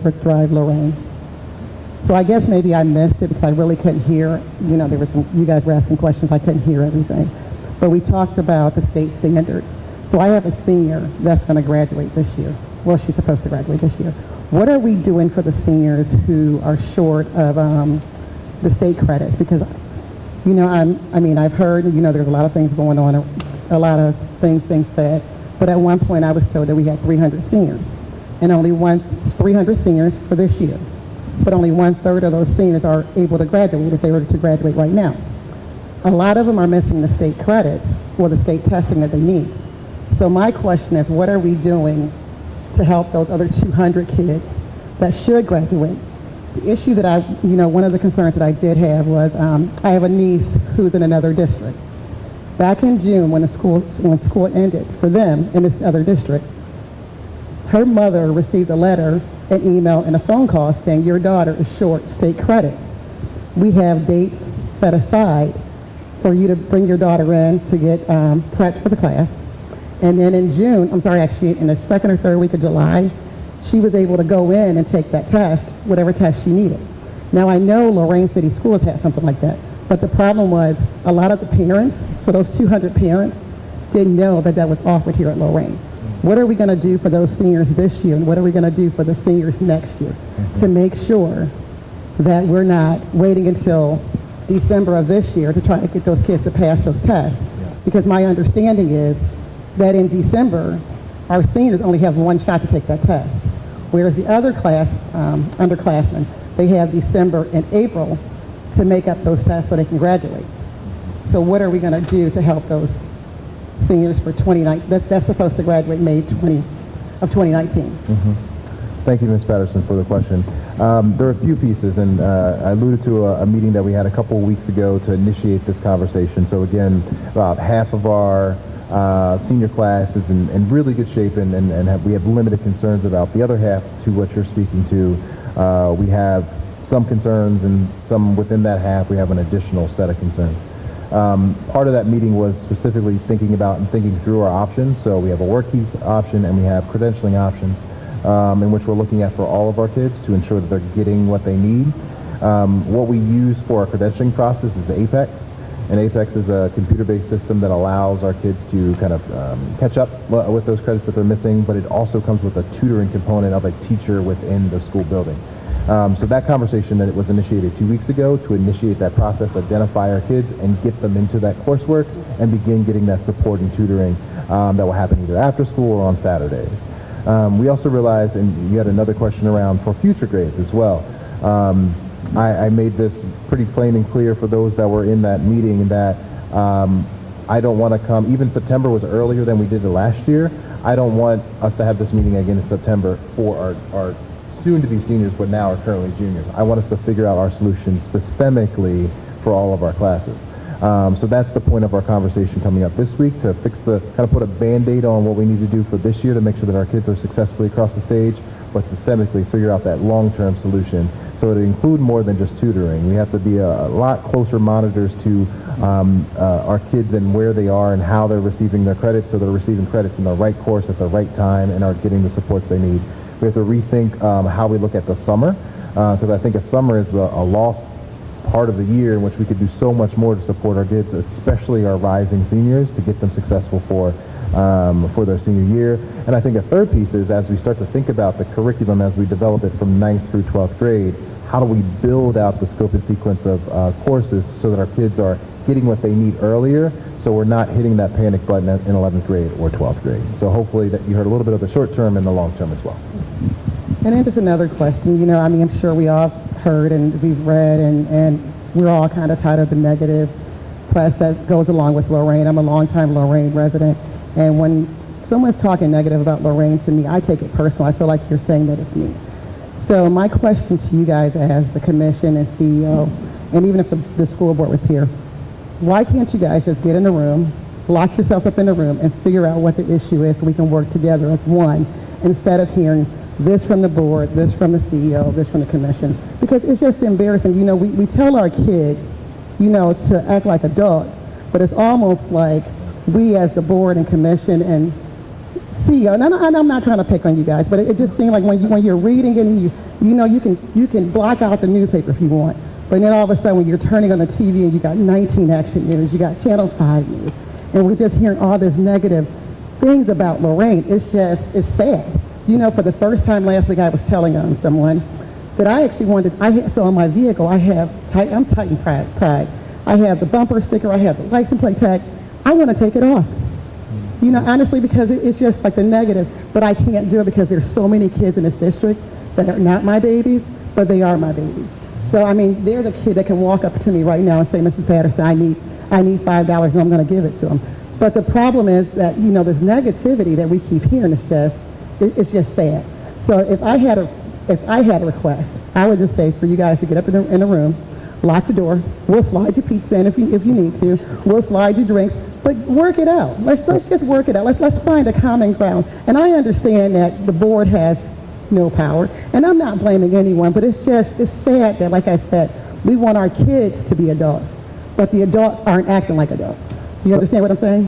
towards Drive Lorain. So I guess maybe I missed it because I really couldn't hear. You know, there was some, you guys were asking questions, I couldn't hear everything. But we talked about the state standards. So I have a senior that's going to graduate this year. Well, she's supposed to graduate this year. What are we doing for the seniors who are short of the state credits? Because, you know, I've heard, you know, there's a lot of things going on, a lot of things being said. But at one point I was told that we had 300 seniors, and only 300 seniors for this year. But only 1/3 of those seniors are able to graduate if they were to graduate right now. A lot of them are missing the state credits or the state testing that they need. So my question is, what are we doing to help those other 200 kids that should graduate? The issue that one of the concerns that I did have was, I have a niece who's in another district. Back in June, when school ended for them in this other district, her mother received a letter, an email, and a phone call saying your daughter is short state credits. We have dates set aside for you to bring your daughter in to get prepped for the class. And then in June, actually in the second or third week of July, she was able to go in and take that test, whatever test she needed. Now I know Lorain City Schools had something like that, but the problem was a lot of the parents, so those 200 parents, didn't know that that was offered here at Lorain. What are we going to do for those seniors this year, and what are we going to do for the seniors next year to make sure that we're not waiting until December of this year to try to get those kids to pass those tests? Because my understanding is that in December, our seniors only have one shot to take that test, whereas the other class, underclassmen, they have December and April to make up those tests so they can graduate. So what are we going to do to help those seniors for 2019, that's supposed to graduate May 20 of 2019. Thank you, Ms. Patterson, for the question. There are a few pieces, and I alluded to a meeting that we had a couple of weeks ago to initiate this conversation. So again, about half of our senior class is in really good shape, and we have limited concerns about. The other half, to what you're speaking to, we have some concerns, and some within that half we have an additional set of concerns. Part of that meeting was specifically thinking about and thinking through our options. So we have a work keys option and we have credentialing options, in which we're looking at for all of our kids to ensure that they're getting what they need. What we use for our credentialing process is Apex. And Apex is a computer-based system that allows our kids to kind of catch up with those credits that they're missing, but it also comes with a tutoring component of a teacher within the school building. So that conversation that it was initiated 2 weeks ago to initiate that process, identify our kids and get them into that coursework and begin getting that support and tutoring that will happen either after school or on Saturdays. We also realized, and you had another question around for future grades as well. I made this pretty plain and clear for those that were in that meeting that I don't want to come, even September was earlier than we did it last year. I don't want us to have this meeting again in September for our soon-to-be seniors, but now are currently juniors. I want us to figure out our solutions systemically for all of our classes. So that's the point of our conversation coming up this week, to kind of put a Band-Aid on what we need to do for this year to make sure that our kids are successfully across the stage, but systemically figure out that long-term solution. So to include more than just tutoring, we have to be a lot closer monitors to our kids and where they are and how they're receiving their credits, so they're receiving credits in the right course at the right time and are getting the supports they need. We have to rethink how we look at the summer, because I think a summer is a lost part of the year in which we could do so much more to support our kids, especially our rising seniors, to get them successful for their senior year. And I think a third piece is, as we start to think about the curriculum as we develop it from 9th through 12th grade, how do we build out the scope and sequence of courses so that our kids are getting what they need earlier, so we're not hitting that panic button in 11th grade or 12th grade. So hopefully that you heard a little bit of the short term and the long term as well. And then just another question, you know, I mean, I'm sure we all heard and we've read and we're all kind of tired of the negative press that goes along with Lorain. I'm a longtime Lorain resident, and when someone's talking negative about Lorain to me, I take it personal. I feel like you're saying that it's me. So my question to you guys as the commission and CEO, and even if the school board was here, why can't you guys just get in a room, lock yourself up in a room, and figure out what the issue is so we can work together as one, instead of hearing this from the board, this from the CEO, this from the commission? Because it's just embarrassing. You know, we tell our kids, you know, to act like adults, but it's almost like we as the board and commission and see, and I'm not trying to pick on you guys, but it just seemed like when you're reading it, and you can block out the newspaper if you want, but then all of a sudden when you're turning on the TV and you got 19 Action News, you got Channel 5 News, and we're just hearing all this negative things about Lorain. It's sad. For the first time last week, I was telling someone that I actually so on my vehicle, I'm Titan Pride. I have the bumper sticker, I have the license plate tag. I want to take it off. Honestly, because it's just like the negative, but I can't do it because there's so many kids in this district that are not my babies, but they are my babies. So, I mean, they're the kid that can walk up to me right now and say, Mrs. Patterson, I need $5 and I'm going to give it to them. But the problem is that, this negativity that we keep hearing it's just sad. So if I had a request, I would just say for you guys to get up in the room, lock the door. We'll slide your pizza in if you need to. We'll slide your drinks, but work it out. Let's just work it out. Let's find a common ground. And I understand that the board has no power, and I'm not blaming anyone, but it's sad that, like I said, we want our kids to be adults, but the adults aren't acting like adults. You understand what I'm saying?